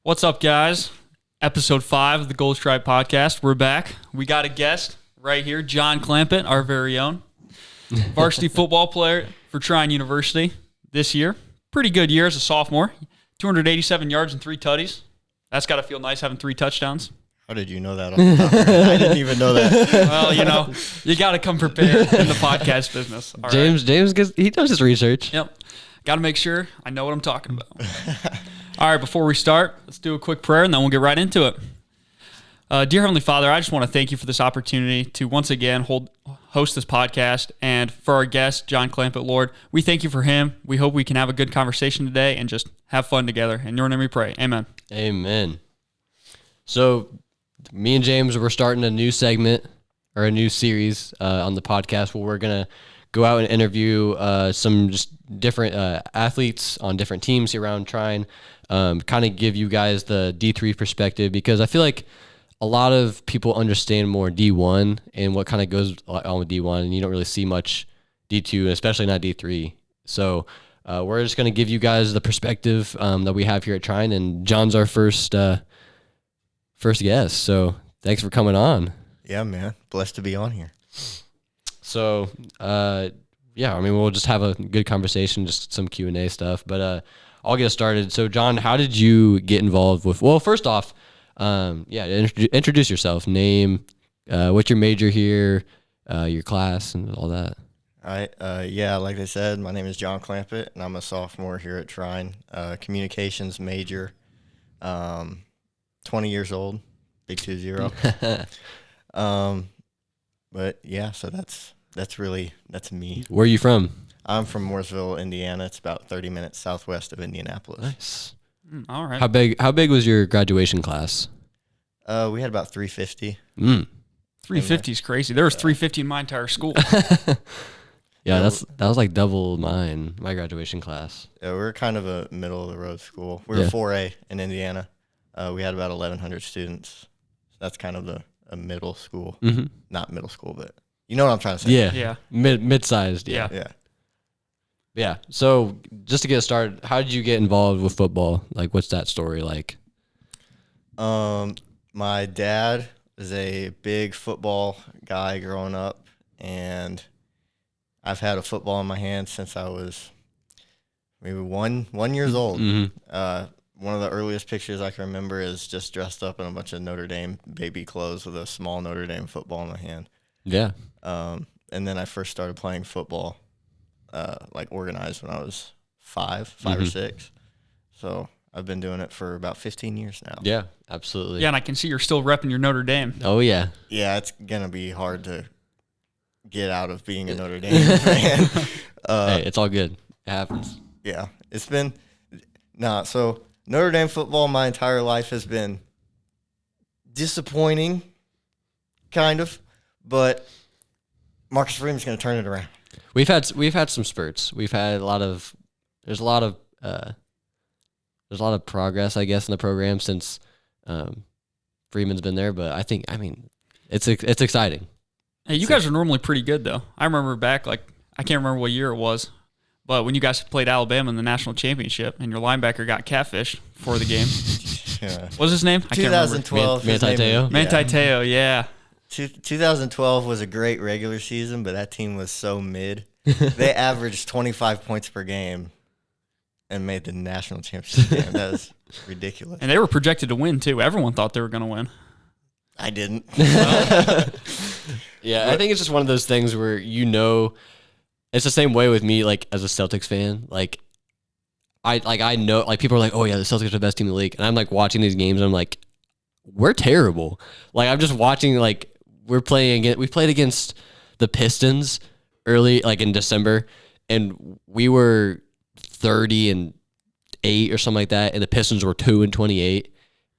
What's up, guys? Episode 5 of the Gold Stripe Podcast. We're back. We got a guest right here, John Clampitt, our very own varsity football player for Trine University this year. Pretty good year as a sophomore. 287 yards and 3 tutties. That's got to feel nice having 3 touchdowns. How did you know that? I didn't even know that. Well, you got to come prepared in the podcast business. All James he does his research. Yep. Got to make sure I know what I'm talking about. All right, before we start, let's do a quick prayer, and then we'll get right into it. Dear Heavenly Father, I just want to thank you for this opportunity to once again host this podcast, and for our guest, John Clampitt, Lord. We thank you for him. We hope we can have a good conversation today and just have fun together. In your name we pray. Amen. Amen. So, me and James, we're starting a new segment or a new series on the podcast where we're going to go out and interview some just different athletes on different teams here around Trine. Kind of give you guys the D3 perspective, because I feel like a lot of people understand more D1 and what kind of goes on with D1, and you don't really see much D2, and especially not D3. So we're just going to give you guys the perspective that we have here at Trine, and John's our first guest. So thanks for coming on. Yeah, man. Blessed to be on here. So, we'll just have a good conversation, just some Q&A stuff, but I'll get started. So, John, how did you get involved with, well, first off, introduce yourself, name, what's your major here, your class, and all that. All right. Like I said, my name is John Clampitt, and I'm a sophomore here at Trine, communications major, 20 years old, big 20. But yeah, so that's me. Where are you from? I'm from Mooresville, Indiana. It's about 30 minutes southwest of Indianapolis. Nice. All right. How big was your graduation class? We had about 350. 350 is crazy. There was 350 in my entire school. Yeah, that was like double my graduation class. Yeah, we were kind of a middle of the road school. We were 4A in Indiana. We had about 1,100 students. So that's kind of a middle school. Mm-hmm. Not middle school, but you know what I'm trying to say. Yeah. Mid-sized. Yeah. Yeah. So just to get started, how did you get involved with football? Like, what's that story like? My dad is a big football guy growing up, and I've had a football in my hand since I was maybe one years old. Mm-hmm. One of the earliest pictures I can remember is just dressed up in a bunch of Notre Dame baby clothes with a small Notre Dame football in my hand. Yeah. And then I first started playing football, like organized when I was five Mm-hmm. or 6. So I've been doing it for about 15 years now. Yeah, absolutely. Yeah, and I can see you're still repping your Notre Dame. Oh, yeah. Yeah, it's going to be hard to get out of being a Notre Dame fan. Hey, it's all good. It happens. Yeah, it's been so Notre Dame football my entire life has been disappointing, kind of, but Marcus Freeman's going to turn it around. We've had some spurts. We've had there's a lot of progress, I guess, in the program since Freeman's been there, but I think it's exciting. Hey, you guys are normally pretty good, though. I remember back, I can't remember what year it was, but when you guys played Alabama in the national championship and your linebacker got catfished for the game. Yeah. What's his name? I can't remember. 2012. Manti Te'o? Manti Te'o, yeah. 2012 was a great regular season, but that team was so mid. They averaged 25 points per game and made the national championship game. That was ridiculous. And they were projected to win, too. Everyone thought they were going to win. I didn't. Yeah, I think it's just one of those things where it's the same way with me, like, as a Celtics fan. Like, I know, like, people are like, oh, yeah, the Celtics are the best team in the league. And I'm, like, watching these games, and I'm like, we're terrible. Like, I'm just watching, like, we played against the Pistons early, like, in December, and we were 30-8 or something like that, and the Pistons were 2-28.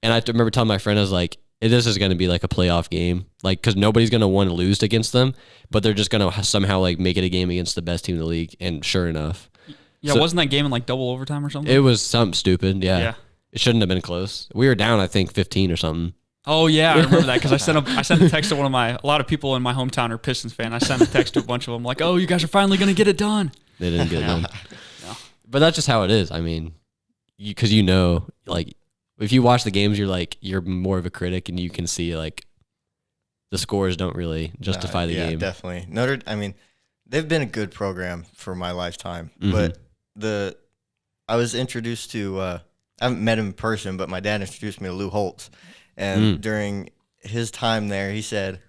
And I remember telling my friend, I was like, this is going to be like a playoff game, like, because nobody's going to want to lose against them, but they're just going to somehow like make it a game against the best team in the league. And sure enough, yeah, wasn't that game in like double overtime or something? It was something stupid. Yeah, Yeah. It shouldn't have been close. We were down, I think, 15 or something. Oh yeah, I remember that because I sent a text to a lot of people in my hometown are Pistons fan. I sent a text to a bunch of them like, oh, you guys are finally going to get it done. They didn't get it done. No. But that's just how it is. I mean, because like if you watch the games, you're more of a critic, and you can see like the scores don't really justify the game. Yeah, definitely. I mean, they've been a good program for my lifetime, but I was introduced to I haven't met him in person, but my dad introduced me to Lou Holtz, and during his time there, he said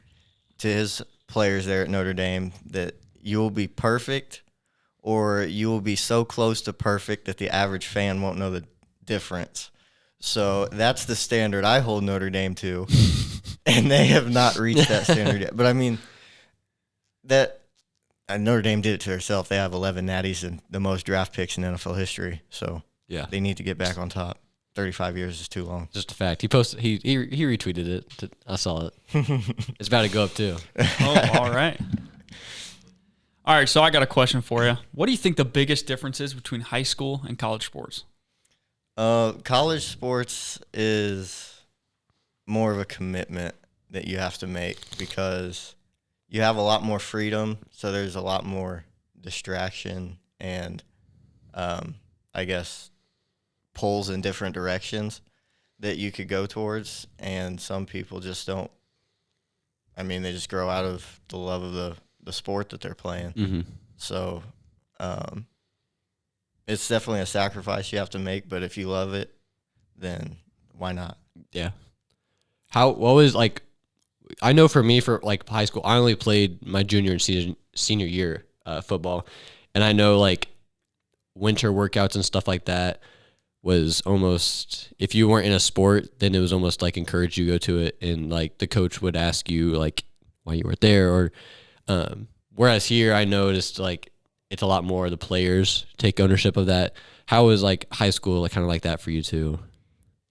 to his players there at Notre Dame that you will be perfect, or you will be so close to perfect that the average fan won't know the difference. So that's the standard I hold Notre Dame to, and they have not reached that standard yet. But I mean, Notre Dame did it to herself. They have 11 natties and the most draft picks in NFL history. So Yeah. they need to get back on top. 35 years is too long. Just a fact. He posted. He retweeted it. I saw it. It's about to go up too. Oh, all right. All right, so I got a question for you. What do you think the biggest difference is between high school and college sports? College sports is more of a commitment that you have to make because you have a lot more freedom, so there's a lot more distraction and, I guess, pulls in different directions that you could go towards, and some people just don't. I mean, they just grow out of the love of the sport that they're playing. Mm-hmm. So it's definitely a sacrifice you have to make, but if you love it, then why not? Yeah. What was like? I know for me, for like high school, I only played my junior and senior year football, and I know like winter workouts and stuff like that was almost, if you weren't in a sport, then it was almost like encourage you to go to it, and like the coach would ask you like why you weren't there, or whereas here I noticed like it's a lot more the players take ownership of that. How was like high school like kind of like that for you too?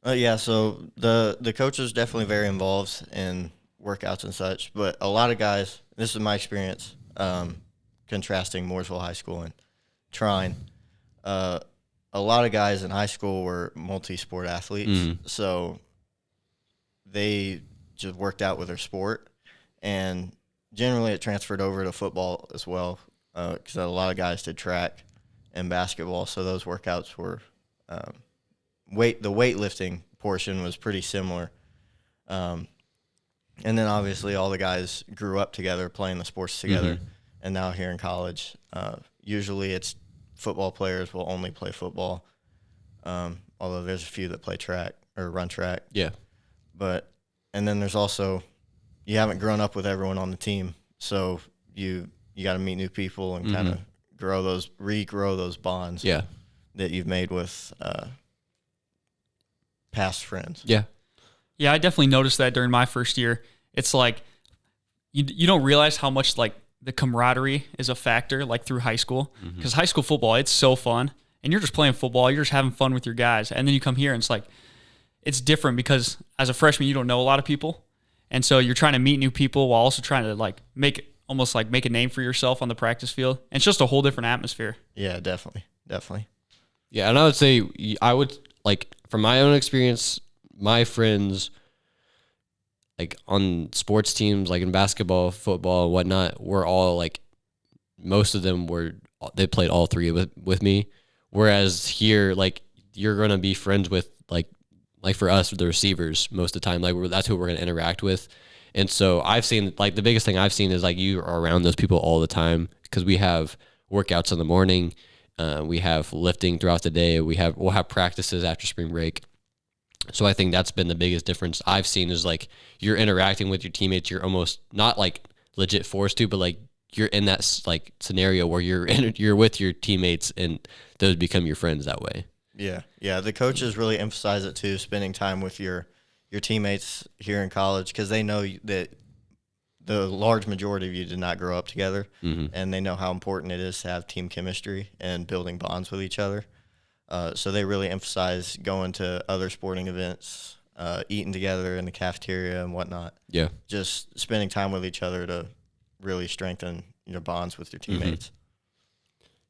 Yeah, so the coach is definitely very involved in workouts and such, but a lot of guys, this is my experience, contrasting Mooresville High School and Trine, a lot of guys in high school were multi-sport athletes, so they just worked out with their sport, and generally it transferred over to football as well, because a lot of guys did track and basketball, so those workouts were the weightlifting portion was pretty similar. And then obviously all the guys grew up together playing the sports together, and now here in college, usually it's football players will only play football, although there's a few that play track or run track. Yeah. And then there's also, you haven't grown up with everyone on the team, so you got to meet new people and kind of regrow those bonds that you've made with past friends. Yeah. Yeah, I definitely noticed that during my first year. It's like you don't realize how much like the camaraderie is a factor like through high school, because high school football, it's so fun, and you're just playing football, you're just having fun with your guys, and then you come here and it's like it's different because as a freshman you don't know a lot of people, and so you're trying to meet new people while also trying to like make a name for yourself on the practice field. And it's just a whole different atmosphere. Yeah, definitely. Yeah, and I would say like from my own experience, my friends like on sports teams, like in basketball, football, and whatnot, were all like, most of them they played all three with me. Whereas here, like you're gonna be friends with like for us, the receivers most of the time. Like that's who we're gonna interact with. And so I've seen like the biggest thing I've seen is like you are around those people all the time, because we have workouts in the morning, we have lifting throughout the day, we'll have practices after spring break. So I think that's been the biggest difference I've seen is like you're interacting with your teammates. You're almost not like legit forced to, but like you're in that like scenario where you're with your teammates and those become your friends that way. Yeah. The coaches really emphasize it too, spending time with your teammates here in college, because they know that the large majority of you did not grow up together, and they know how important it is to have team chemistry and building bonds with each other. So they really emphasize going to other sporting events, eating together in the cafeteria and whatnot. Yeah. Just spending time with each other to really strengthen your bonds with your teammates.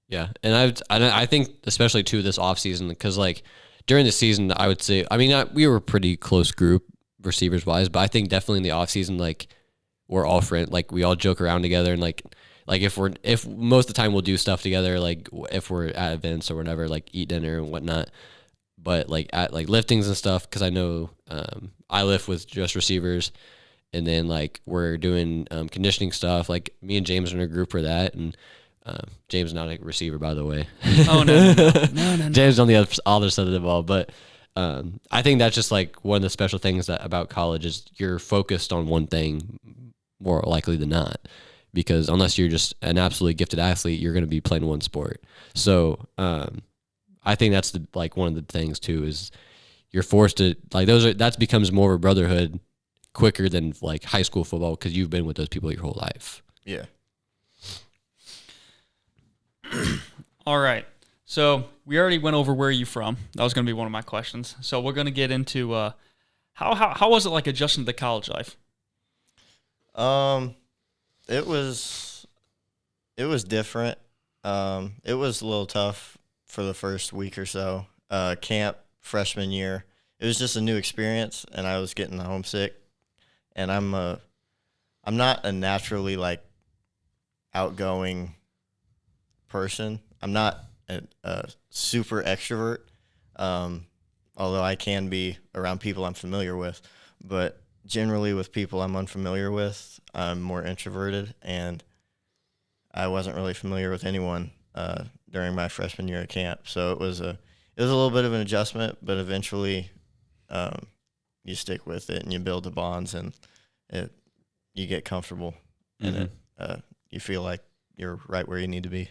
Yeah. And I think especially too this off season, because like during the season, I would say, I mean, we were a pretty close group receivers wise, but I think definitely in the off season, like we're all friends, like we all joke around together, and like if most of the time we'll do stuff together, like if we're at events or whatever, like eat dinner and whatnot. but like at like liftings and stuff, because I know I lift with just receivers, and then like we're doing conditioning stuff. Like me and James are in a group for that, and James is not a receiver, by the way. Oh no. James is on the other side of the ball, but I think that's just like one of the special things that about college is you're focused on one thing more likely than not, because unless you're just an absolutely gifted athlete, you're going to be playing one sport. So I think that's like one of the things too is you're forced to like that becomes more of a brotherhood quicker than like high school football because you've been with those people your whole life. Yeah. All right. So we already went over where are you from. That was going to be one of my questions. So we're going to get into how was it like adjusting to the college life? It was different. It was a little tough for the first week or so. Camp freshman year, it was just a new experience, and I was getting homesick. And I'm not a naturally like outgoing person. I'm not a super extrovert, although I can be around people I'm familiar with. But generally with people I'm unfamiliar with, I'm more introverted, and I wasn't really familiar with anyone during my freshman year at camp. So it was a little bit of an adjustment, but eventually you stick with it and you build the bonds, and you get comfortable, and you feel like you're right where you need to be.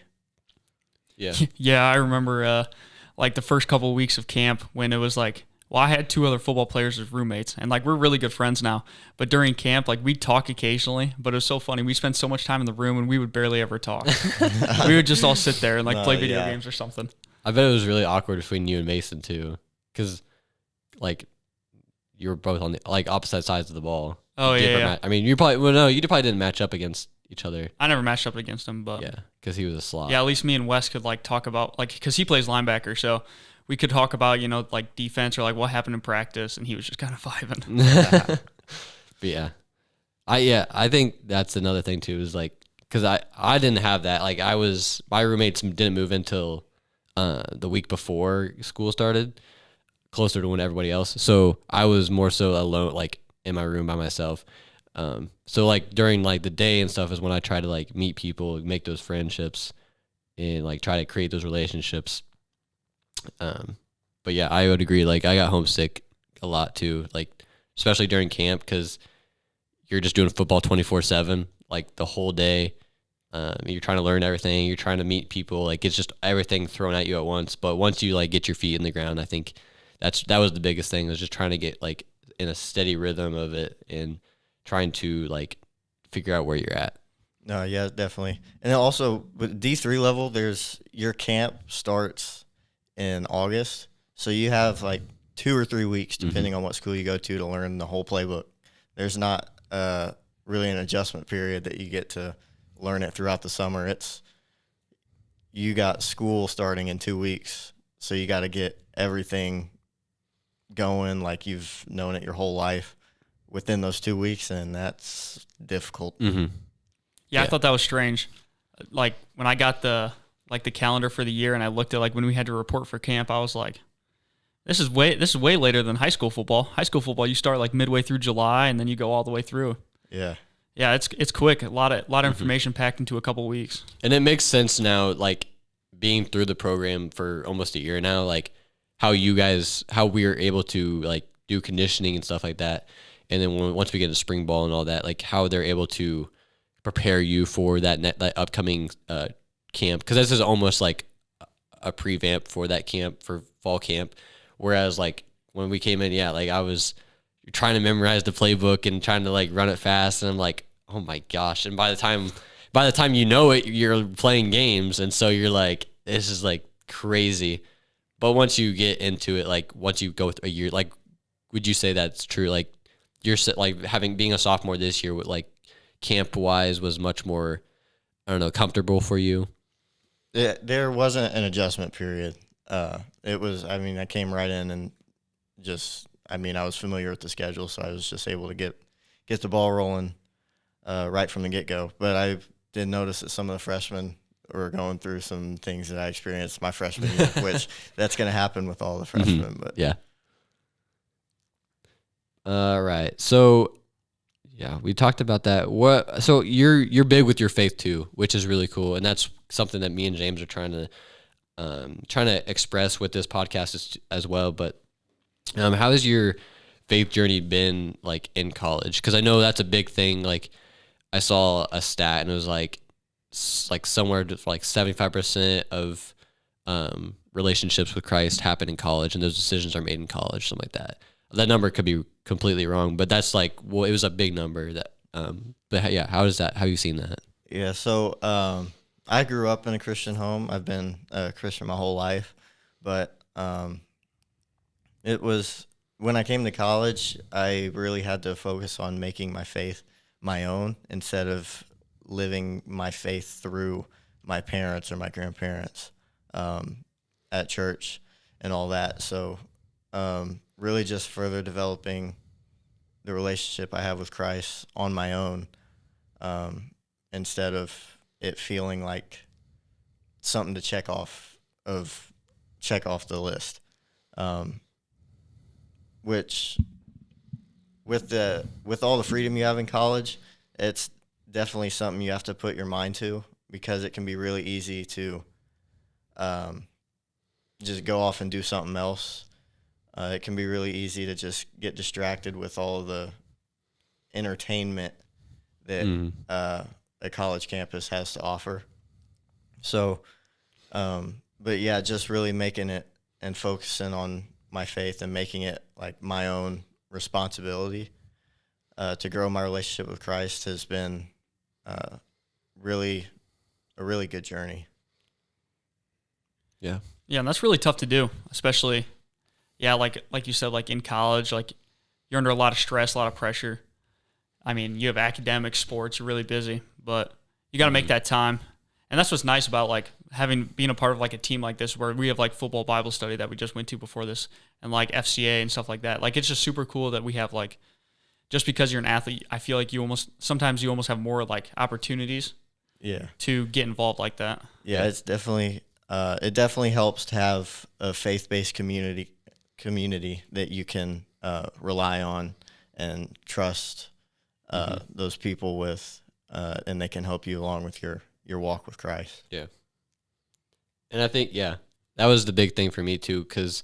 Yeah. Yeah, I remember like the first couple of weeks of camp when it was like, well, I had two other football players as roommates, and like we're really good friends now. But during camp, like we'd talk occasionally, but it was so funny. We spent so much time in the room, and we would barely ever talk. We would just all sit there and like play video games or something. I bet it was really awkward between you and Mason too, because like you were both on the like opposite sides of the ball. Oh yeah. I mean, you probably didn't match up against each other. I never matched up against him, but yeah, because he was a slot. Yeah, at least me and Wes could like talk about like because he plays linebacker, so we could talk about like defense or like what happened in practice, and he was just kind of vibing. But yeah, I think that's another thing too is like because I didn't have that. Like my roommates didn't move until the week before school started, closer to when everybody else. So I was more so alone, like in my room by myself. So like during like the day and stuff is when I try to like meet people, make those friendships, and like try to create those relationships. But yeah, I would agree. Like I got homesick a lot too, like especially during camp because you're just doing football 24/7, like the whole day. You're trying to learn everything. You're trying to meet people. Like it's just everything thrown at you at once. But once you like get your feet in the ground, I think that was the biggest thing, was just trying to get like in a steady rhythm of it and trying to like figure out where you're at. No, yeah, definitely. And then also with D3 level, your camp starts in August. So you have like 2 or 3 weeks, depending on what school you go to learn the whole playbook. There's not really an adjustment period that you get to learn it throughout the summer. You got school starting in 2 weeks, so you got to get everything going like you've known it your whole life within those 2 weeks, and that's difficult. Yeah, I thought that was strange. Like when I got the calendar for the year and I looked at like when we had to report for camp, I was like, this is way later than high school football. High school football, you start like midway through July and then you go all the way through. Yeah. Yeah, it's quick. A lot of information packed into a couple of weeks. And it makes sense now, like being through the program for almost a year now, like how we are able to like do conditioning and stuff like that. And then once we get to spring ball and all that, like how they're able to prepare you for that upcoming camp. Because this is almost like a prevamp for that camp, for fall camp. Whereas like when we came in, yeah, like I was trying to memorize the playbook and trying to like run it fast. And I'm like, oh my gosh. And by the time you know it, you're playing games. And so you're like, this is like crazy. But once you get into it, like once you go through a year, like, would you say that's true? Like you're like being a sophomore this year with like camp wise was much more, I don't know, comfortable for you? There wasn't an adjustment period. It was, I mean, I came right in and I was familiar with the schedule, so I was just able to get the ball rolling right from the get-go. But I did notice that some of the freshmen were going through some things that I experienced my freshman year, which that's going to happen with all the freshmen. But yeah. All right. So yeah, we talked about that. So you're big with your faith too, which is really cool, and that's something that me and James are trying to express with this podcast as well. But how has your faith journey been like in college? Because I know that's a big thing. Like I saw a stat and it was like somewhere to like 75% of relationships with Christ happen in college, and those decisions are made in college, something like that. That number could be completely wrong, but that's like, well, it was a big number. That, but yeah, how have you seen that? yeah, so I grew up in a Christian home. I've been a Christian my whole life, but it was when I came to college, I really had to focus on making my faith my own instead of living my faith through my parents or my grandparents at church and all that. So really just further developing the relationship I have with Christ on my own instead of it feeling like something to check off the list. Which with all the freedom you have in college, it's definitely something you have to put your mind to, because it can be really easy to just go off and do something else. It can be really easy to just get distracted with all the entertainment that a college campus has to offer. So, but yeah, just really making it and focusing on my faith and making it like my own responsibility to grow my relationship with Christ has been really a really good journey. Yeah. Yeah, and that's really tough to do, especially, yeah, like you said, like in college, like you're under a lot of stress, a lot of pressure. I mean, you have academics, sports, you're really busy, but you got to make that time. And that's what's nice about like being a part of like a team like this, where we have like football Bible study that we just went to before this, and like FCA and stuff like that. Like it's just super cool that we have like, just because you're an athlete, I feel like sometimes you almost have more like opportunities to get involved like that. Yeah, it's definitely it definitely helps to have a faith-based community that you can rely on and trust those people with, and they can help you along with your walk with Christ. Yeah. And I think, yeah, that was the big thing for me too, because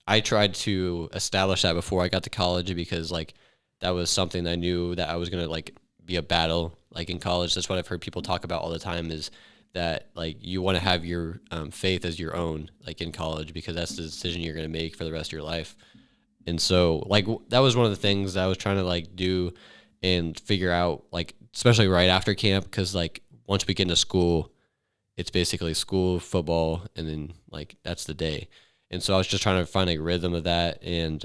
I tried to establish that before I got to college, because like that was something I knew that I was going to like be a battle like in college. That's what I've heard people talk about all the time, is that like you want to have your faith as your own, like in college, because that's the decision you're going to make for the rest of your life. And so like that was one of the things that I was trying to like do and figure out, like especially right after camp, because like once we get into school, it's basically school, football, and then like that's the day. And so I was just trying to find a rhythm of that, and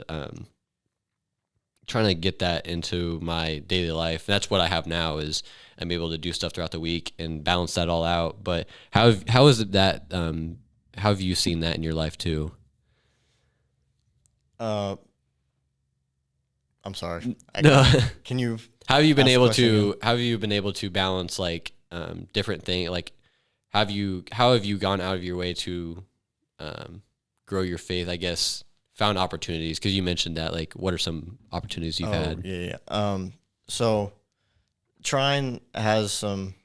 trying to get that into my daily life. And that's what I have now, is I'm able to do stuff throughout the week and balance that all out. But how is it that how have you seen that in your life too? I'm sorry. No. Can you? How have you been able question to? again? How have you been able to balance like different things? Like, how have you gone out of your way to grow your faith? I guess found opportunities, because you mentioned that. Like, what are some opportunities you've had? Yeah. So Trine has some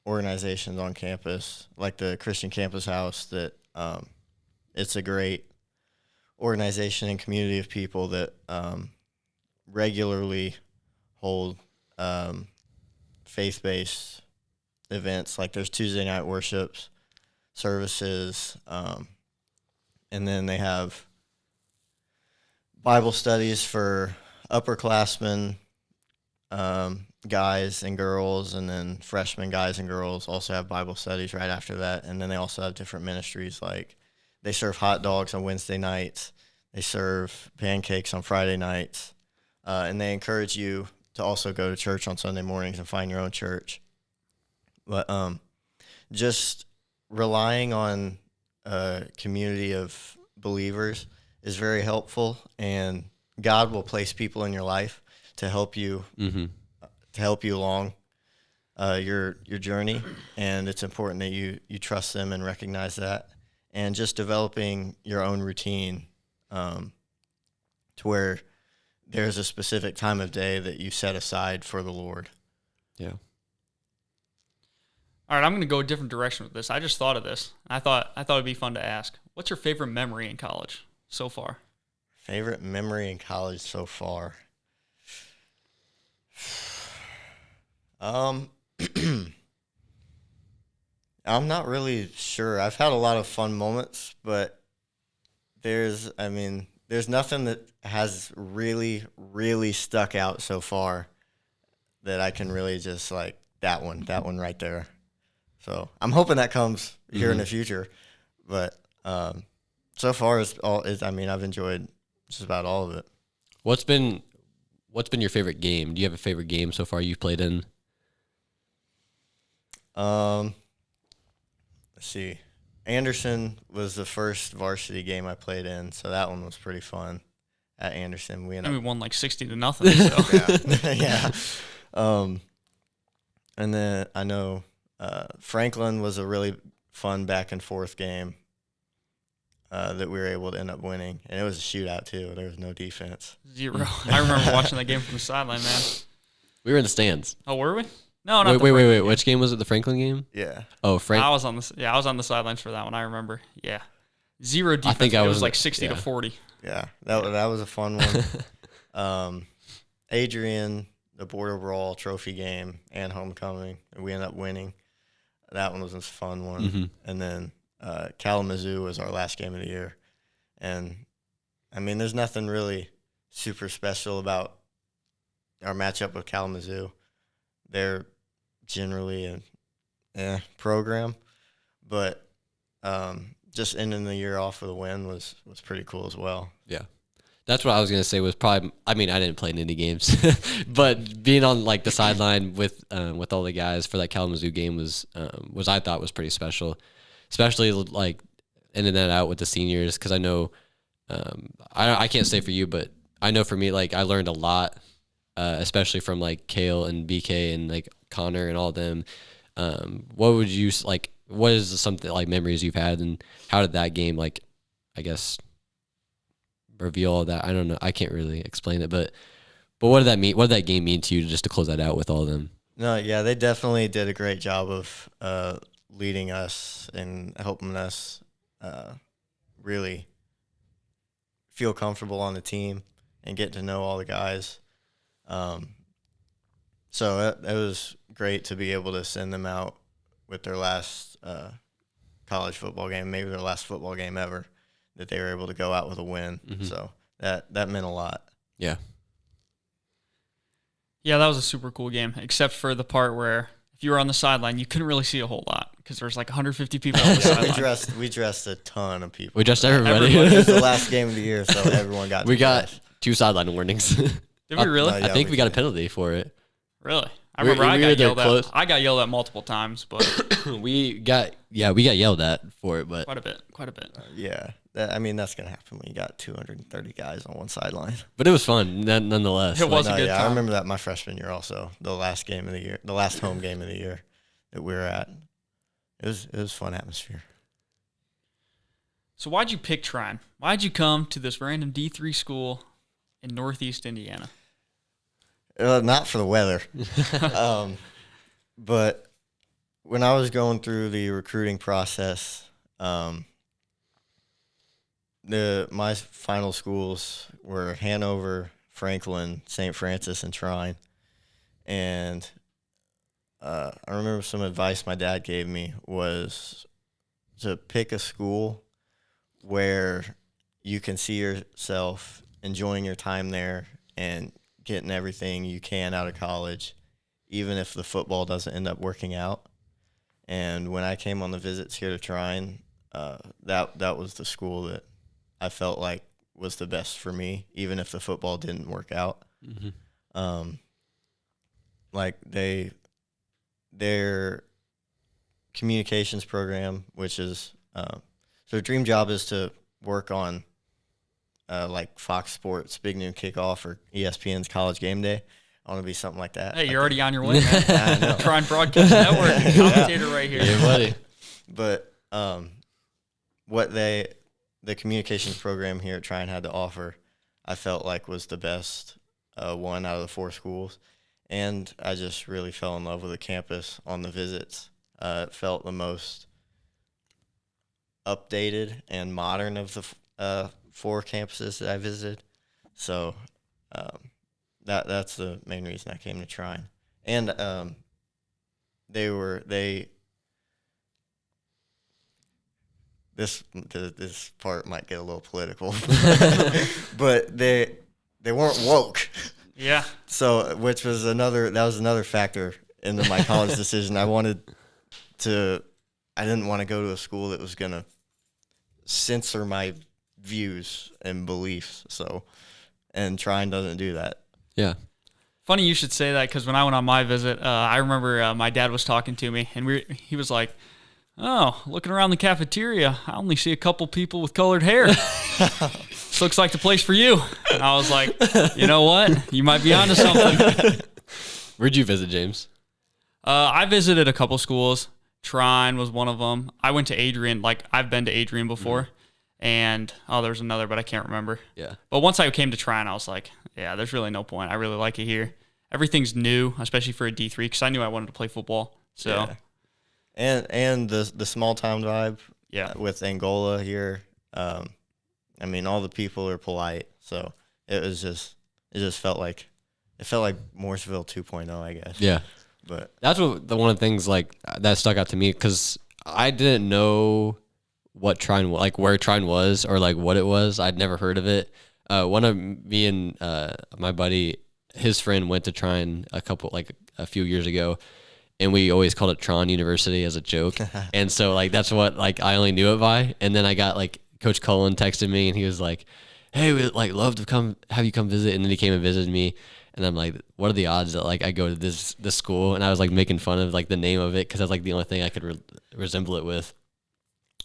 organizations on campus, like the Christian Campus House, that it's a great organization and community of people that regularly hold faith-based events. Like there's Tuesday night worships, services, and then they have Bible studies for upperclassmen, guys and girls, and then freshmen guys and girls also have Bible studies right after that. And then they also have different ministries, like they serve hot dogs on Wednesday nights, they serve pancakes on Friday nights, and they encourage you to also go to church on Sunday mornings and find your own church. But just relying on a community of believers is very helpful, and God will place people in your life to help you along your journey, and it's important that you trust them and recognize that, and just developing your own routine to where there's a specific time of day that you set aside for the Lord. Yeah. All right, I'm going to go a different direction with this. I just thought of this. I thought it'd be fun to ask. What's your favorite memory in college so far? Favorite memory in college so far? I'm not really sure. I've had a lot of fun moments, but there's nothing that has really, really stuck out so far that I can really just like that one right there. So I'm hoping that comes here in the future, but so far I've enjoyed just about all of it. What's been your favorite game? Do you have a favorite game so far you've played in? Let's see. Anderson was the first varsity game I played in, so that one was pretty fun. At Anderson, we won like 60-0. So. Yeah. And then I know Franklin was a really fun back and forth game that we were able to end up winning, and it was a shootout too. There was no defense. 0. I remember watching that game from the sideline, man. We were in the stands. Oh, were we? No, not wait. Which game was it? The Franklin game? Yeah. Oh, Frank. I was on the sidelines for that one. I remember. Yeah. 0 defense. I think it was like 60-40. Yeah, that was a fun one. Adrian, the Border Brawl trophy game and homecoming, and we ended up winning. That one was a fun one. Mm-hmm. And then Kalamazoo was our last game of the year. And, I mean, there's nothing really super special about our matchup with Kalamazoo. They're generally a program, but just ending the year off with a win was pretty cool as well. Yeah. That's what I was going to say was probably, I mean, I didn't play in any games, but being on like the sideline with all the guys for that Kalamazoo game was I thought was pretty special, especially like ending that out with the seniors. Cause I know, I can't say for you, but I know for me, like I learned a lot, especially from like Kale and BK and like Connor and all of them. What would you like, what is something like memories you've had and how did that game, like, I guess, reveal all that? I don't know. I can't really explain it, but what did that mean? What did that game mean to you just to close that out with all of them? No, yeah, they definitely did a great job of leading us and helping us really feel comfortable on the team and get to know all the guys. So it was great to be able to send them out with their last college football game, maybe their last football game ever, that they were able to go out with a win. Mm-hmm. So that meant a lot. Yeah. Yeah, that was a super cool game, except for the part where if you were on the sideline, you couldn't really see a whole lot because there was like 150 people on the sideline. We dressed a ton of people. We dressed everybody. It was the last game of the year, so everyone got. We got 2 sideline warnings. Did we really? Yeah, I think we got a penalty for it. Really? I remember I got yelled at. I got yelled at multiple times, but we got yelled at for it, but quite a bit. Yeah, that's gonna happen when you got 230 guys on one sideline. But it was fun nonetheless. It was a good time. I remember that my freshman year also, the last game of the year, the last home game of the year that we were at. It was fun atmosphere. So why'd you pick Trine? Why'd you come to this random D3 school in Northeast Indiana? Not for the weather, but when I was going through the recruiting process, my final schools were Hanover, Franklin, St. Francis, and Trine. And I remember some advice my dad gave me was to pick a school where you can see yourself enjoying your time there and getting everything you can out of college, even if the football doesn't end up working out. And when I came on the visits here to Trine, that was the school that I felt like was the best for me, even if the football didn't work out. Mm-hmm. Like their communications program, which is so their dream job is to work on like Fox Sports Big Noon Kickoff or ESPN's College Game Day want to be something like that. Hey, I you're already think. on your way, man. I know. Trying Broadcast Network, commentator right here. Yeah, buddy. But what the communications program here at Trine had to offer, I felt like was the best one out of the 4 schools. And I just really fell in love with the campus on the visits. It felt the most updated and modern of the 4 campuses that I visited. So that's the main reason I came to Trine. And this part might get a little political, but they weren't woke. Yeah. So, that was another factor into my college decision. I didn't want to go to a school that was going to censor my views and beliefs. So, and Trine doesn't do that. Yeah. Funny you should say that because when I went on my visit, I remember my dad was talking to me, and he was like, "Oh, looking around the cafeteria, I only see a couple people with colored hair. This looks like the place for you." And I was like, "You know what? You might be onto something." Where'd you visit, James? I visited a couple schools. Trine was one of them. I went to Adrian. Like, I've been to Adrian before. And, there's another, but I can't remember. Yeah. But once I came to Trine, I was like, yeah, there's really no point. I really like it here. Everything's new, especially for a D3, because I knew I wanted to play football. So, yeah. And the small town vibe with Angola here. I mean, all the people are polite. So it just felt like Morrisville 2.0, I guess. Yeah. But that's one of the things like that stuck out to me because I didn't know what Trine, like where Trine was or like what it was. I'd never heard of it. One of me and my buddy, his friend went to Trine a few years ago, and we always called it Tron University as a joke. And so like that's what like I only knew it by. And then I got like Coach Cullen texted me and he was like, "Hey, we'd like love to have you come visit." And then he came and visited me. And I'm like, what are the odds that like I go to this school? And I was like making fun of like the name of it because that's like the only thing I could resemble it with.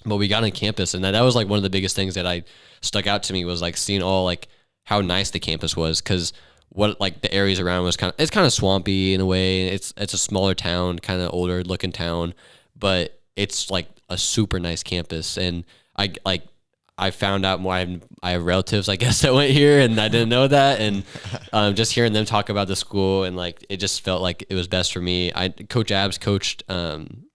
But we got on campus, and that was like one of the biggest things that I stuck out to me was like seeing all like how nice the campus was, because what like the areas around was kind of swampy in a way. It's a smaller town, kind of older looking town, but it's like a super nice campus. And I found out more. I have relatives, I guess, that went here, and I didn't know that. And just hearing them talk about the school, and like it just felt like it was best for me. Coach Abs coached some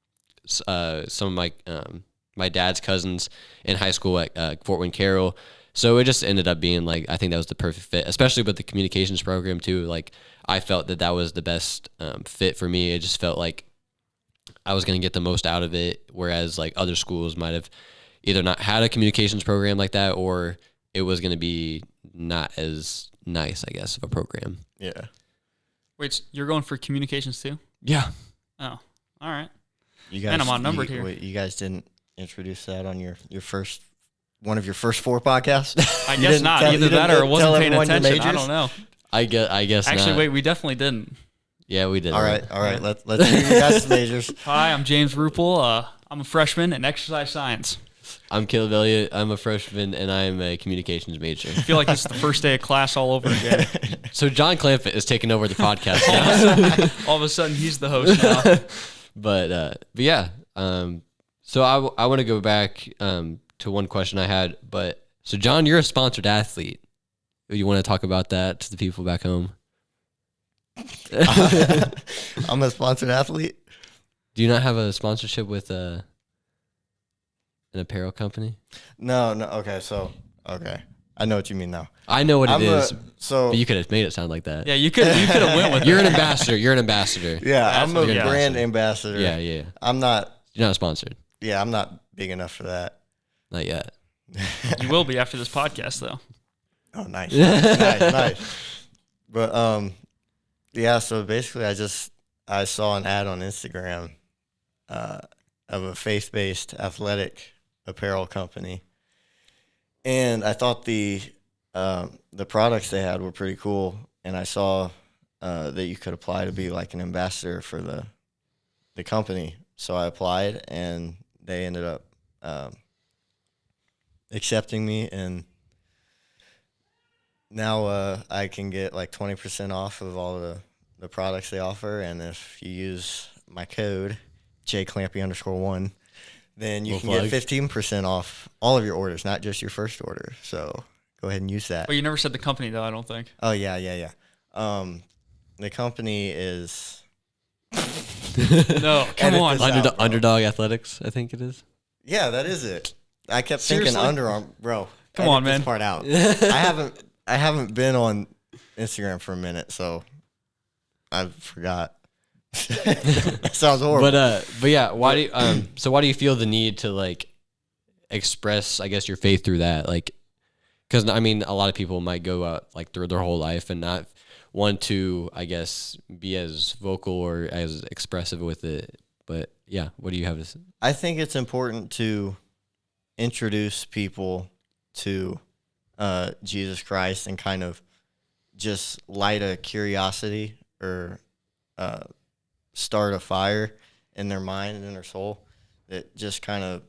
of my dad's cousins in high school at Fort Wayne Carroll, so it just ended up being like I think that was the perfect fit, especially with the communications program too. Like I felt that was the best fit for me. It just felt like I was going to get the most out of it, whereas like other schools might have either not had a communications program like that, or it was going to be not as nice, I guess, of a program. Yeah. Wait, you're going for communications too? Yeah. Oh, all right. You guys, Man, I'm outnumbered here. Wait, you guys didn't introduce that on your first one of your first 4 podcasts? I guess not. Either that or I wasn't paying attention. I don't know. I guess Actually, not. Wait, we definitely didn't. Yeah, we did. All right. Let's hear your guys' majors. Hi, I'm James Rupel. I'm a freshman in exercise science. I'm Caleb Elliott. I'm a freshman, and I'm a communications major. I feel like it's the first day of class all over again. So John Clampitt is taking over the podcast now. All of a sudden, he's the host now. But yeah. So I want to go back to one question I had. But so John, you're a sponsored athlete. You want to talk about that to the people back home? I'm a sponsored athlete. Do you not have a sponsorship with an apparel company? No. Okay. I know what you mean now. I know what it is. But you could have made it sound like that. Yeah, you could have went with You're it. an ambassador. You're an ambassador. Yeah, I'm a You're an brand ambassador. Yeah. I'm not. You're not sponsored. Yeah, I'm not big enough for that. Not yet. You will be after this podcast, though. Oh, nice. Nice. But yeah. So basically, I saw an ad on Instagram of a faith-based athletic apparel company, and I thought the products they had were pretty cool, and I saw that you could apply to be like an ambassador for the company. So I applied, and they ended up accepting me, and now I can get like 20% off of all the products they offer, and if you use my code JClampy_1, then you can get 15% off all of your orders, not just your first order. So go ahead and use that. But you never said the company though, I don't think. Oh yeah. The company is No, come Edit on. this out, bro. Underdog Athletics, I think it is. Yeah, that is it. I kept Seriously? thinking Under Armour, bro. Come edit on, this man. part out. I haven't been on Instagram for a minute, so I forgot. Sounds horrible. But yeah, why do you, so why do you feel the need to like express, I guess, your faith through that? Like, because I mean, a lot of people might go out like through their whole life and not want to, I guess, be as vocal or as expressive with it. But yeah, what do you have to say? I think it's important to introduce people to Jesus Christ and kind of just light a curiosity or start a fire in their mind and in their soul that just kind of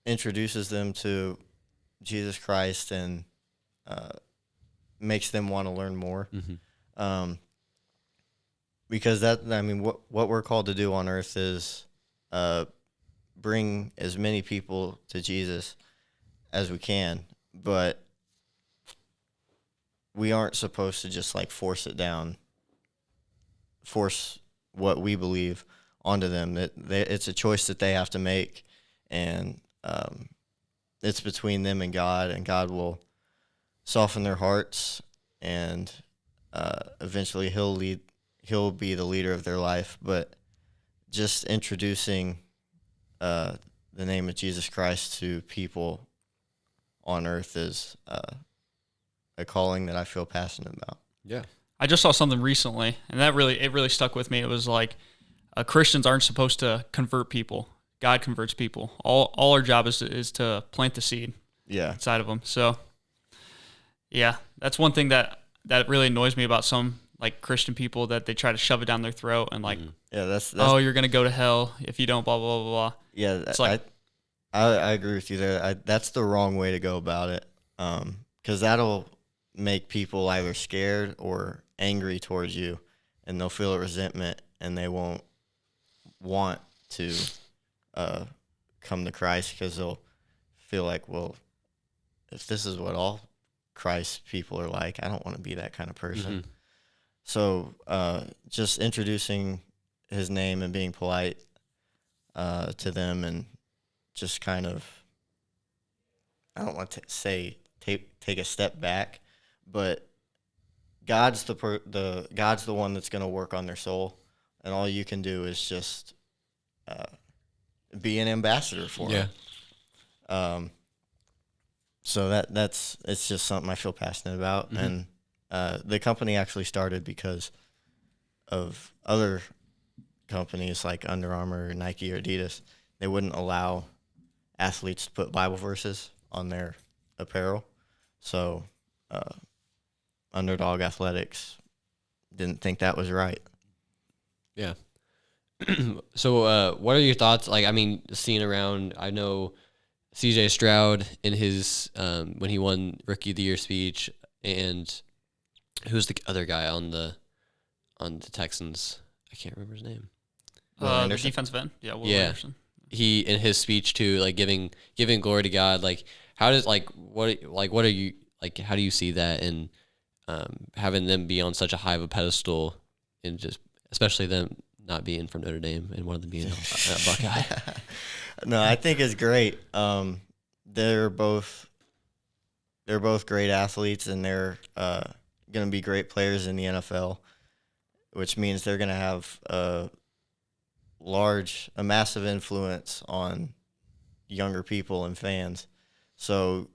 introduces them to Jesus Christ and makes them want to learn more. Mm-hmm. Because what we're called to do on earth is bring as many people to Jesus as we can, but we aren't supposed to just like force what we believe onto them. It's a choice that they have to make, and it's between them and God will soften their hearts, and eventually He'll be the leader of their life. But just introducing the name of Jesus Christ to people on earth is a calling that I feel passionate about. Yeah. I just saw something recently, and it really stuck with me. It was like Christians aren't supposed to convert people. God converts people. All our job is to plant the seed inside of them. So, yeah, that's one thing that really annoys me about some like Christian people, that they try to shove it down their throat and like, that's oh, you're gonna go to hell if you don't, blah blah blah blah. Yeah, it's like I agree with you there. That's the wrong way to go about it, because that'll make people either scared or angry towards you, and they'll feel a resentment, and they won't want to come to Christ, because they'll feel like, well, if this is what all Christ people are like, I don't want to be that kind of person. Mm-hmm. So just introducing His name and being polite to them, and just kind of, I don't want to say take a step back, but God's the one that's going to work on their soul, and all you can do is just be an ambassador for them. So it's just something I feel passionate about, and the company actually started because of other companies like Under Armour, Nike, or Adidas. They wouldn't allow athletes to put Bible verses on their apparel, so Underdog Athletics didn't think that was right. Yeah. So what are your thoughts? Like, I mean, seeing around, I know CJ Stroud in his when he won Rookie of the Year speech, and who's the other guy on the Texans? I can't remember his name. The defensive end. Yeah, Will Anderson. He in his speech too, like giving glory to God. Like, how does what are you like? How do you see that, and having them be on such a high of a pedestal, and just especially them not being from Notre Dame and one of them being a Buckeye? No, I think it's great. They're both great athletes, and they're going to be great players in the NFL, which means they're going to have a massive influence on younger people and fans. So,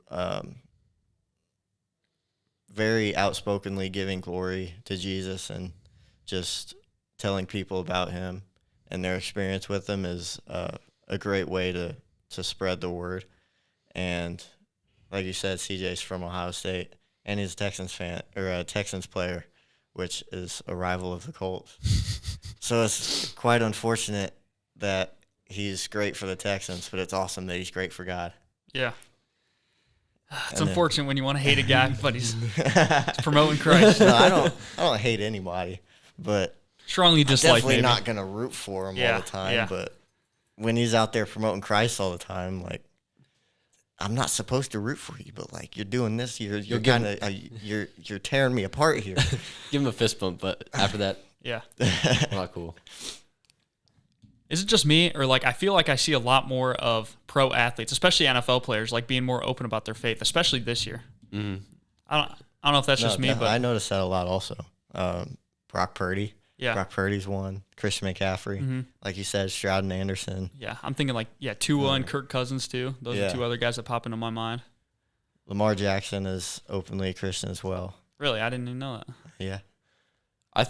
very outspokenly giving glory to Jesus and just telling people about Him and their experience with Him is a great way to spread the word. And like you said, CJ's from Ohio State, and he's a Texans fan, or a Texans player, which is a rival of the Colts. So it's quite unfortunate that he's great for the Texans, but it's awesome that he's great for God. Yeah. It's unfortunate when you want to hate a guy, but he's promoting Christ. No, I don't hate anybody, but Strongly dislike. Definitely maybe. not gonna root for him all the time, yeah. but when he's out there promoting Christ all the time, like I'm not supposed to root for you, but like you're doing this, you're kind of you're tearing me apart here. Give him a fist bump, but after that, Yeah. not cool. Is it just me, or like I feel like I see a lot more of pro athletes, especially NFL players, like being more open about their faith, especially this year? Mm-hmm. I don't know if that's just me, but I noticed that a lot also. Brock Purdy. Yeah. Brock Purdy's one. Christian McCaffrey. Like you said, Stroud and Anderson. Yeah, I'm thinking like, Tua and Kirk Cousins too. Those Yeah. are two other guys that pop into my mind. Lamar Jackson is openly a Christian as well. Really? I didn't even know that. Yeah.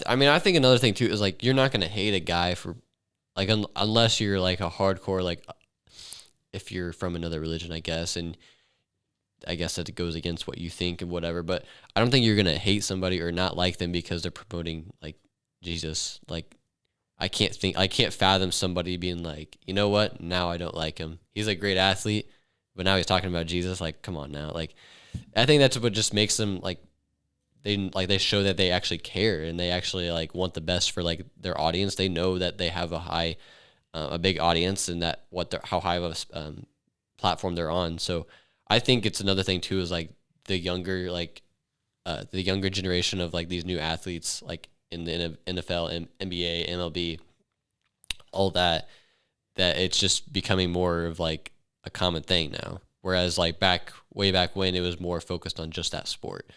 I mean, I think another thing too is like you're not gonna hate a guy for like unless you're like a hardcore like if you're from another religion, I guess, and I guess that goes against what you think and whatever. But I don't think you're gonna hate somebody or not like them because they're promoting like Jesus. Like I can't fathom somebody being like, you know what, now I don't like him. He's a great athlete, but now he's talking about Jesus. Like, come on now. Like, I think that's what just makes them like they show that they actually care and they actually like want the best for like their audience. They know that they have a big audience and that how high of a platform they're on. So I think it's another thing too is like the younger generation of like these new athletes like in the NFL, NBA, MLB, all that it's just becoming more of like a common thing now. Whereas like way back when it was more focused on just that sport.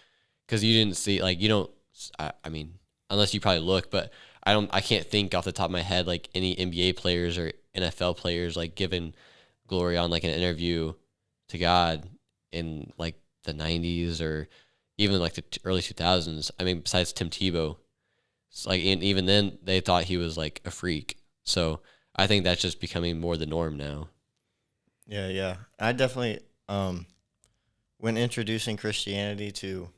Because you didn't see, like, you don't, I mean, unless you probably look, but I can't think off the top of my head, like, any NBA players or NFL players, like, giving glory on, like, an interview to God in, like, the 90s or even, like, the early 2000s. I mean, besides Tim Tebow. It's like, and even then, they thought he was, like, a freak. So I think that's just becoming more the norm now. Yeah. I definitely, when introducing Christianity to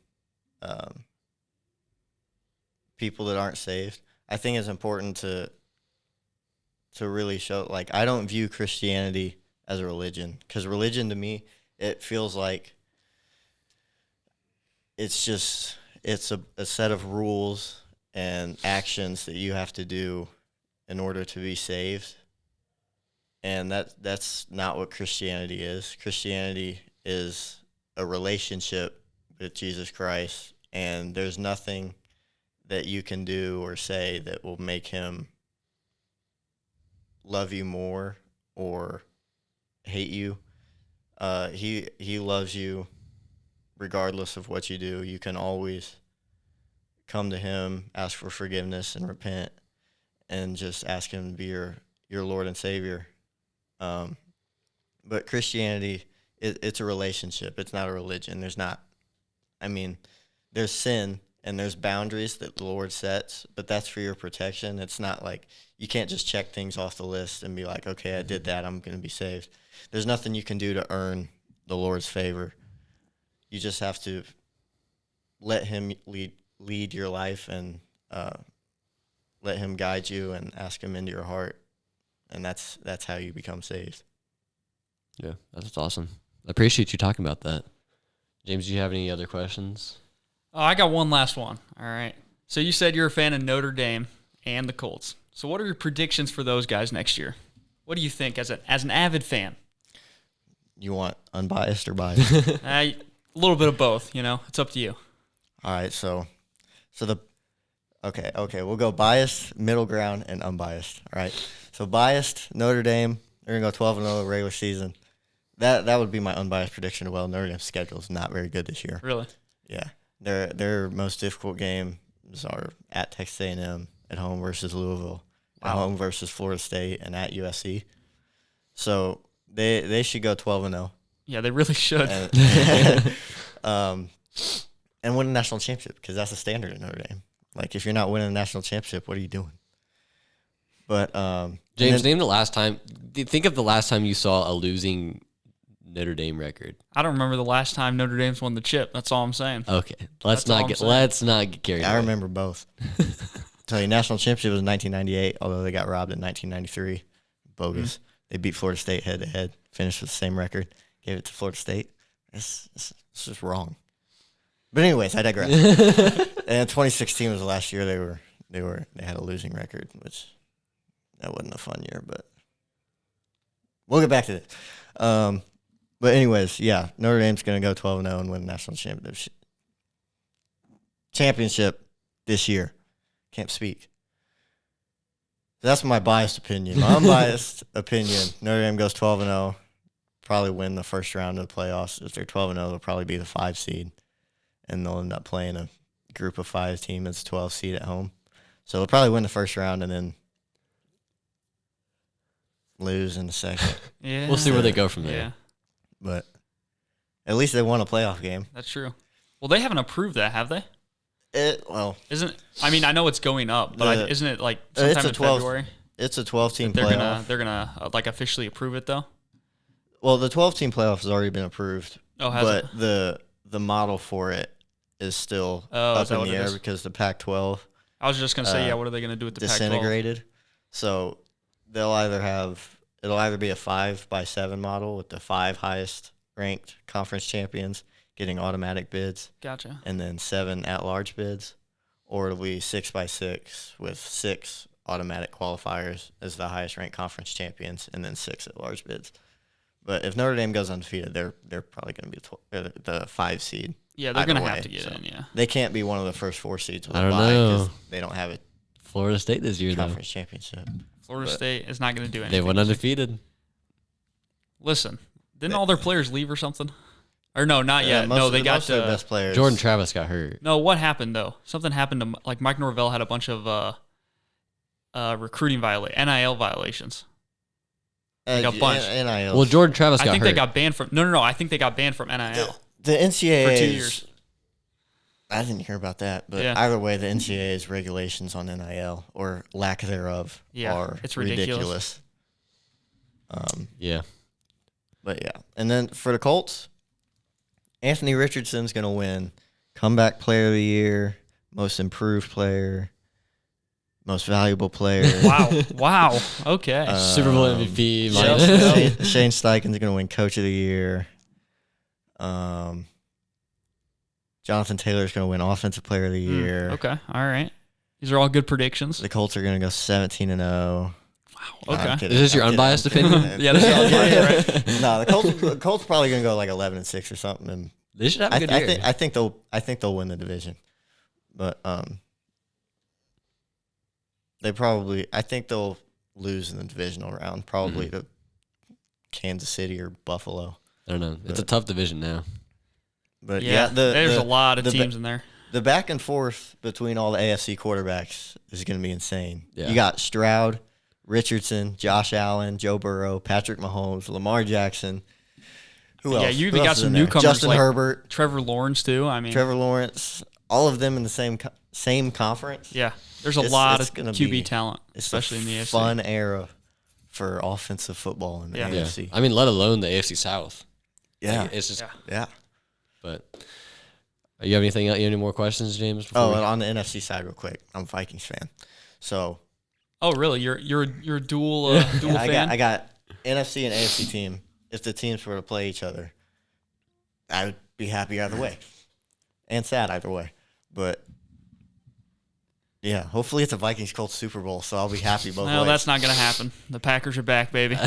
people that aren't saved, I think it's important to really show, like, I don't view Christianity as a religion, because religion to me, it feels like it's a set of rules and actions that you have to do in order to be saved, and that's not what Christianity is. Christianity is a relationship with Jesus Christ, and there's nothing that you can do or say that will make him love you more or hate you. He loves you regardless of what you do. You can always come to him, ask for forgiveness and repent, and just ask him to be your Lord and Savior. But Christianity, it's a relationship. It's not a religion. There's sin and there's boundaries that the Lord sets, but that's for your protection. It's not like you can't just check things off the list and be like, okay, I did that, I'm going to be saved. There's nothing you can do to earn the Lord's favor. You just have to let him lead your life and let him guide you and ask him into your heart, and that's how you become saved. Yeah, that's awesome. I appreciate you talking about that. James, do you have any other questions? Oh, I got one last one. All right. So you said you're a fan of Notre Dame and the Colts. So what are your predictions for those guys next year? What do you think as an avid fan? You want unbiased or biased? A little bit of both, It's up to you. All right, okay, we'll go biased, middle ground, and unbiased. All right, so biased, Notre Dame, they're gonna go 12-0 regular season. That would be my unbiased prediction. Well, Notre Dame's schedule is not very good this year. Really? Yeah, their most difficult games are at Texas A&M, at home versus Louisville, at home versus Florida State, and at USC. So they should go 12-0. Yeah, they really should. And win a national championship, because that's the standard in Notre Dame. Like, if you're not winning a national championship, what are you doing? But James, name the last time. Think of the last time you saw a losing Notre Dame record. I don't remember the last time Notre Dame's won the chip. That's all I'm saying. Okay, let's not get carried away. I remember both. Tell you, national championship was 1998, although they got robbed in 1993. Bogus. Mm-hmm. They beat Florida State head to head, finished with the same record, gave it to Florida State. It's just wrong. But anyways, I digress. And 2016 was the last year they were they had a losing record, which that wasn't a fun year, but we'll get back to this. But anyways, yeah, Notre Dame's going to go 12-0 and win the national championship this year. Can't speak. That's my biased opinion. My unbiased opinion, Notre Dame goes 12-0, probably win the first round of the playoffs. If they're 12-0, they'll probably be the 5 seed, and they'll end up playing a group of 5 team as a 12 seed at home. So they'll probably win the first round and then lose in the second. Yeah. We'll see where they go from there. Yeah, But at least they won a playoff game. that's true. Well, they haven't approved that, have they? Isn't I mean, I know it's going up, but isn't it like sometime in February? It's a 12-team They're playoff. they're gonna like officially approve it though. Well, the 12-team playoff has already been approved. Oh, has it? But the model for it is still Oh, is up that in the what it air is? because the Pac-12 I was just gonna say, yeah. What are they gonna do with the Pac-12? disintegrated. So it'll either be a 5x7 model with the 5 highest ranked conference champions getting automatic bids, Gotcha. and then 7 at-large bids, or it'll be 6x6 with 6 automatic qualifiers as the highest ranked conference champions, and then 6 at-large bids. But if Notre Dame goes undefeated, they're probably going to be the 5 seed. Yeah, they're either gonna way, have to get so in. Yeah. They can't be one of the first 4 seeds with I a don't bye know. 'cause they don't have a Florida State this year, though. conference championship. Florida But- State is not gonna do anything. They went undefeated. Listen, didn't all their players leave or something? Or no, not yet. No, they got most of their best players. Jordan Travis got hurt. No, what happened though? Something happened to like Mike Norvell had a bunch of recruiting NIL violations. like a bunch. NIL. Well, Jordan Travis I got think hurt. they got banned from. No. I think they got banned from NIL. The NCAA For 2 years. I didn't hear about that, but Yeah. either way, the NCAA's regulations on NIL or lack thereof Yeah, are it's ridiculous. Yeah. But yeah, and then for the Colts, Anthony Richardson's going to win comeback player of the year, most improved player, most valuable player. Wow. Okay. Super Bowl MVP. Shane Steichen's going to win coach of the year. Jonathan Taylor's going to win offensive player of the year. Okay. All right. These are all good predictions. The Colts are going to go 17-0. Wow. Okay. Is this your unbiased opinion? Yeah, this is all right. No, the Colts probably going to go like 11-6 or something, and They should have a good year. I think they'll win the division, but I think they'll lose in the divisional round, probably to Kansas City or Buffalo. I don't know. It's a tough division now. But Yeah, there's a lot of the teams in there. The back and forth between all the AFC quarterbacks is going to be insane. Yeah. You got Stroud, Richardson, Josh Allen, Joe Burrow, Patrick Mahomes, Lamar Jackson. Who else? Yeah, you Who even else got is some in there? newcomers Justin like Herbert, Trevor Lawrence too. I mean, Trevor Lawrence, all of them in the same conference. yeah, there's a It's- lot it's of gonna QB be- talent, It's especially a in the AFC. fun era for offensive football in the Yeah. Yeah. AFC. I mean, let alone the AFC South. Yeah, Like, it's just. Yeah. yeah. But you have anything? Any more questions, James? before Oh, we- and on the NFC side, real quick, I'm a Vikings fan, so Oh, really? You're a dual dual I fan? got NFC and AFC team. If the teams were to play each other, I would be happy either way, and sad either way. But yeah, hopefully it's a Vikings Colts Super Bowl, so I'll be happy both No, ways. that's not gonna happen. The Packers are back, baby.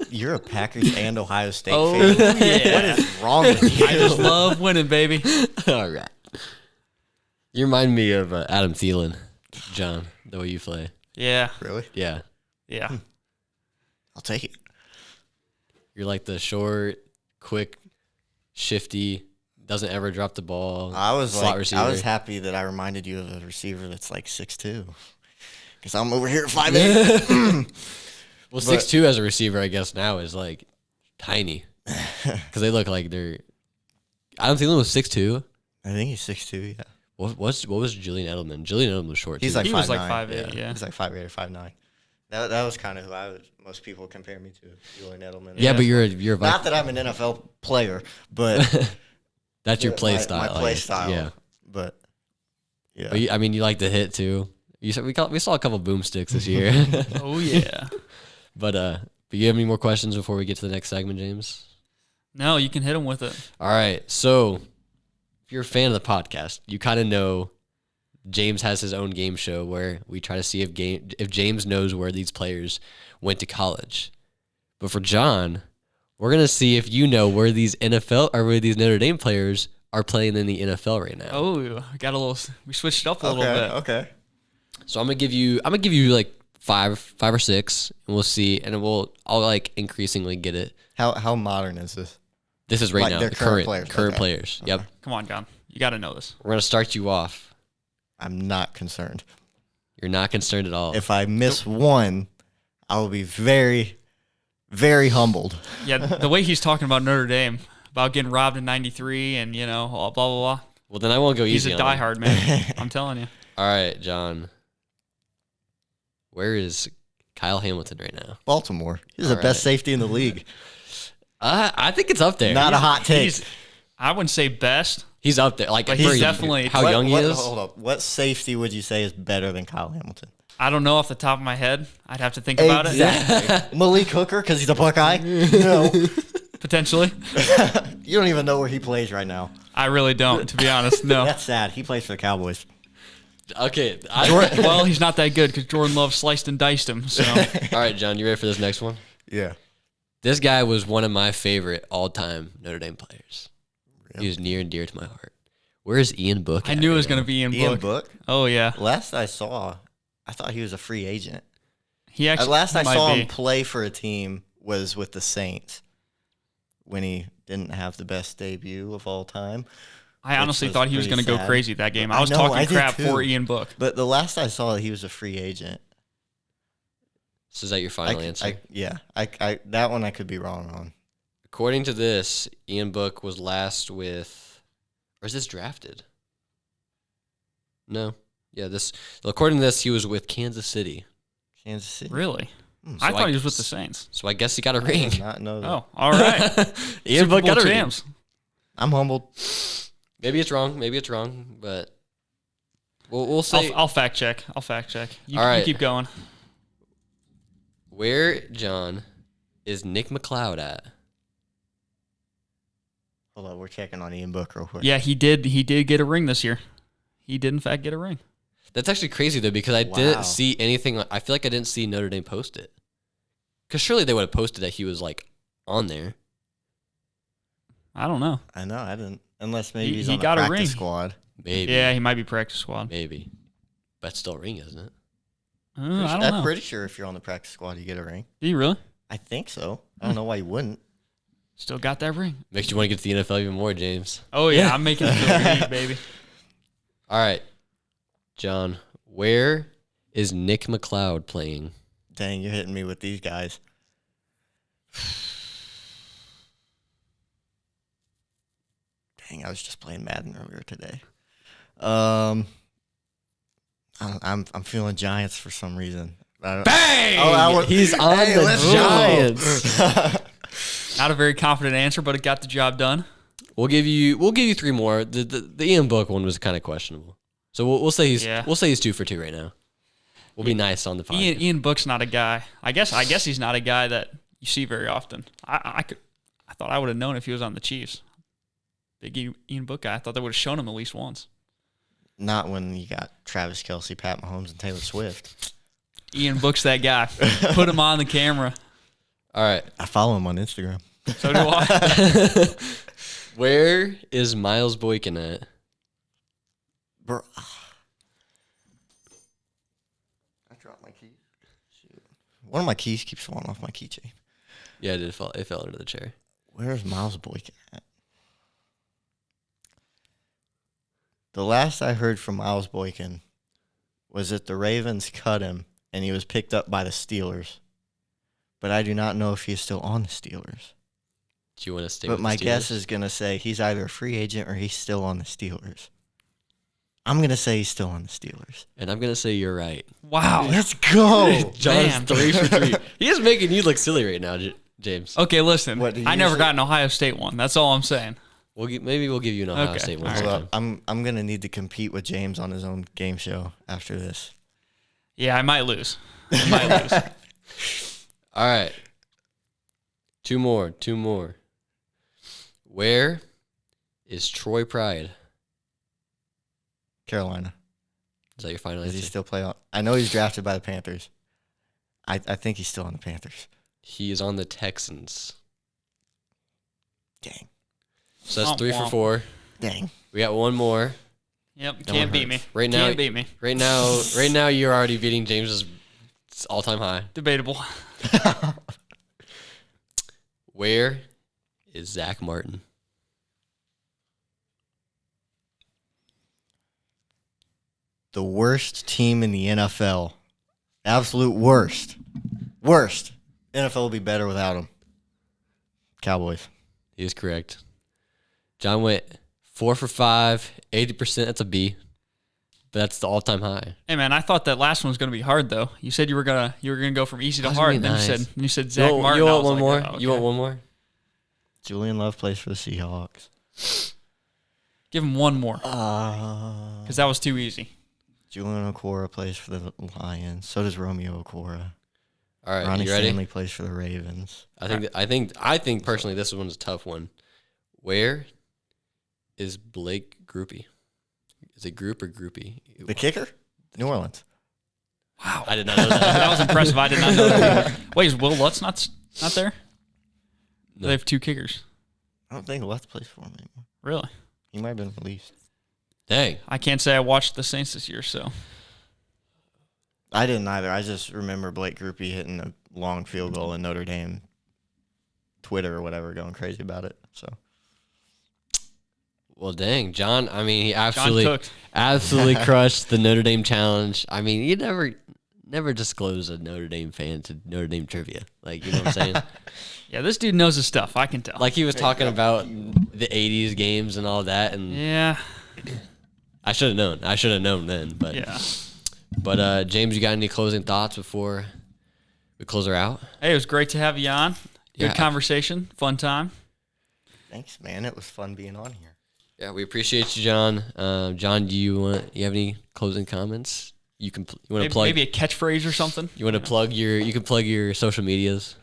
You're a Packers and Ohio State Oh, fan. yeah. What is wrong with you? I just love winning, baby. All right. You remind me of Adam Thielen, John, the way you play. Yeah, Really? Yeah. yeah. I'll take it. You're like the short, quick, shifty, doesn't ever drop the ball. I was slot receiver. I was happy that I reminded you of a receiver that's like 6'2", because I'm over here at 5'8". Well, 6'2" as a receiver, I guess now is like tiny because they look like they're. Adam Thielen was 6'2". I think he's 6'2", yeah. What was Julian Edelman? Julian Edelman was short. He's too. like He was 5'9". like 5'8", yeah. He's like 5'8" or 5'9". That was kind of who most people compare me to, Julian Edelman. yeah, but you're a Not that I'm an NFL player, but that's your play my style. My I play guess. styou Yeah, but yeah. but I mean, you like to hit too. You said we saw a couple boomsticks this year. Oh yeah. But you have any more questions before we get to the next segment, James? No, you can hit them with it. All right. So if you're a fan of the podcast, you kind of know James has his own game show where we try to see if James knows where these players went to college. But for John, we're gonna see if you know where these Notre Dame players are playing in the NFL right now. Oh, we switched it up a little bit. Okay. So I'm gonna give you like five or six, and we'll see, and I'll like increasingly get it. How modern is this? This is right Like now their the current current players. Okay. players. Yep. Come on, John. You got to know this. We're gonna start you off. I'm not concerned. You're not concerned at all. If I miss one, I will be very, very humbled. Yeah, the way he's talking about Notre Dame, about getting robbed in '93, and blah blah blah. Well, then I won't go He's easy. a diehard man. I'm telling you. All right, John. Where is Kyle Hamilton right now? Baltimore. He's All the best right. safety in the league. I think it's up there. Not a hot take. I wouldn't say best. He's up there. Like But for he's definitely- how young he is. Hold up. What safety would you say is better than Kyle Hamilton? I don't know off the top of my head. I'd have to think about it. Exactly. Malik Hooker, because he's a Buckeye? No. Potentially. You don't even know where he plays right now. I really don't, to be honest. No. That's sad. He plays for the Cowboys. Okay. Well, he's not that good because Jordan Love sliced and diced him. So All right, John. You ready for this next one? Yeah. This guy was one of my favorite all-time Notre Dame players. Really? He was near and dear to my heart. Where's Ian Book? I at knew it right was going now? to be Ian Book. Oh yeah, Last I saw, I thought he was a free agent. he actually. Last I might saw be. him play for a team was with the Saints when he didn't have the best debut of all time. I honestly was thought he was pretty going to go sad. crazy that game. I I was know, I talking did crap too. for Ian Book. But the last I saw, he was a free agent. So is that your final answer? I that one I could be wrong on. According to this, Ian Book was last with, or is this drafted? No. Yeah, according to this, he was with Kansas City. Kansas City. Really? Hmm, I so thought he was with the Saints. So I guess he got a I ring. did not know that. Oh, all right. Ian Super Book Bowl got a ring. champs. I'm humbled. Maybe it's wrong, but we'll say. I'll fact check. You, All right. you keep going. Where, John, is Nick McLeod at? Hold on, we're checking on Ian Book real quick. Yeah, he did. He did get a ring this year. He did in fact get a ring. That's actually crazy though, because I Wow. didn't see anything. I feel like I didn't see Notre Dame post it. Because surely they would have posted that he was like on there. I don't know. I know, I didn't. Unless maybe He- he's he on the got a practice ring. squad. Maybe. Yeah, he might be practice squad. Maybe. But it's still a ring, isn't it? I don't I'm know. pretty sure if you're on the practice squad, you get a ring. Do you really? I think so. I don't know why you wouldn't. Still got that ring? Makes you want to get to the NFL even more, James. Oh yeah, I'm making it to the league, baby. All right, John, where is Nick McLeod playing? Dang, you're hitting me with these guys. Dang, I was just playing Madden earlier today. I'm feeling Giants for some reason. Bang! Oh, He's on Hey, the let's go. Giants. Not a very confident answer, but it got the job done. We'll give you three more. The Ian Book one was kind of questionable, so we'll say he's 2 for 2 right now. We'll be nice on the podcast. Ian Book's not a guy. I guess he's not a guy that you see very often. I thought I would have known if he was on the Chiefs. Big Ian Book guy. I thought they would have shown him at least once. Not when you got Travis Kelce, Pat Mahomes, and Taylor Swift. Ian Book's that guy. Put him on the camera. All right, I follow him on Instagram. So do I. where is Miles Boykin at? Bro. I dropped my keys. Shoot. One of my keys keeps falling off my keychain. Yeah, it fell under the chair. Where's Miles Boykin at? The last I heard from Miles Boykin was that the Ravens cut him and he was picked up by the Steelers. But I do not know if he is still on the Steelers. Do you want to stay But with my the Steelers? guess is going to say he's either a free agent or he's still on the Steelers. I'm going to say he's still on the Steelers. And I'm going to say you're right. Wow. Let's go. John's Man. 3 for 3. He is making you look silly right now, James. Okay, listen. What, do you I never usually- got an Ohio State one. That's all I'm saying. Maybe we'll give you an Ohio Okay, State one. all right. sometime. Hold up. I'm going to need to compete with James on his own game show after this. Yeah, I might lose. I might lose. All right. Two more. Where is Troy Pride? Carolina. Is that your final Does answer? he still play on? I know he's drafted by the Panthers. I think he's still on the Panthers. He is on the Texans. Dang. So that's Womp 3 for womp. 4. Dang. We got one more. Yep, That can't one beat me. hurts. Right now, Can't beat me. right now, you're already beating James's all-time high. Debatable. Where is Zach Martin? The worst team in the NFL. Absolute worst. Worst. NFL will be better without him. Cowboys. He is correct. John went 4 for 5, 80%. That's a B. But that's the all-time high. Hey man, I thought that last one was gonna be hard though. You said you were gonna go from easy to That's hard, gonna and be then nice. you said Zach You Martin. I want was one like, more? oh, You okay. want one more? Julian Love plays for the Seahawks. Give him one more because that was too easy. Julian Okora plays for the Lions. So does Romeo Okora. All right, Ronnie you ready? Stanley plays for the Ravens. I think personally this one's a tough one. Where is Blake Groupie? Is it group or groupie? The kicker? New Orleans. Wow, I did not know that. that was impressive. I did not know that. Wait, is Will Lutz not there? No. They have 2 kickers. I don't think Lutz plays for him anymore. Really? He might have been released. Dang. I can't say I watched the Saints this year, so I didn't either. I just remember Blake Groupie hitting a long field goal in Notre Dame Twitter or whatever, going crazy about it. So Well, dang, John. I mean, he John absolutely cooked. crushed the Notre Dame challenge. I mean, you never disclose a Notre Dame fan to Notre Dame trivia. Like, you know what I'm saying? Yeah, this dude knows his stuff. I can tell. Like he was talking about the '80s games and all that, and yeah, I should have known. I should have known then. But yeah. But James, you got any closing thoughts before we close her out? Hey, it was great to have you on. Good Yeah. conversation, fun time. thanks, man. It was fun being on here. Yeah, we appreciate you, John. John, do you have any closing comments? You want to plug Maybe a catchphrase or something. You want to plug your social medias.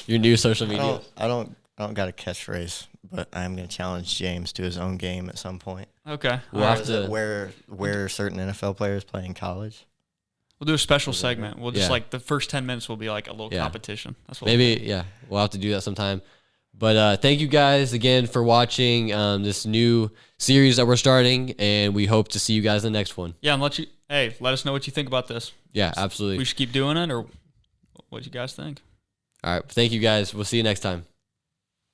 Your new social media. I don't got a catchphrase, but I'm gonna challenge James to his own game at some point. Okay, We'll all have right. to- where certain NFL players play in college. We'll do a special segment. We'll just Yeah. like the first 10 minutes will be like a little Yeah. competition. That's what Maybe, yeah, we'll have to do that sometime. But thank you guys again for watching this new series that we're starting, and we hope to see you guys in the next one. Yeah, and let us know what you think about this. Yeah, absolutely. We should keep doing it, or what do you guys think? All right, thank you guys. We'll see you next time.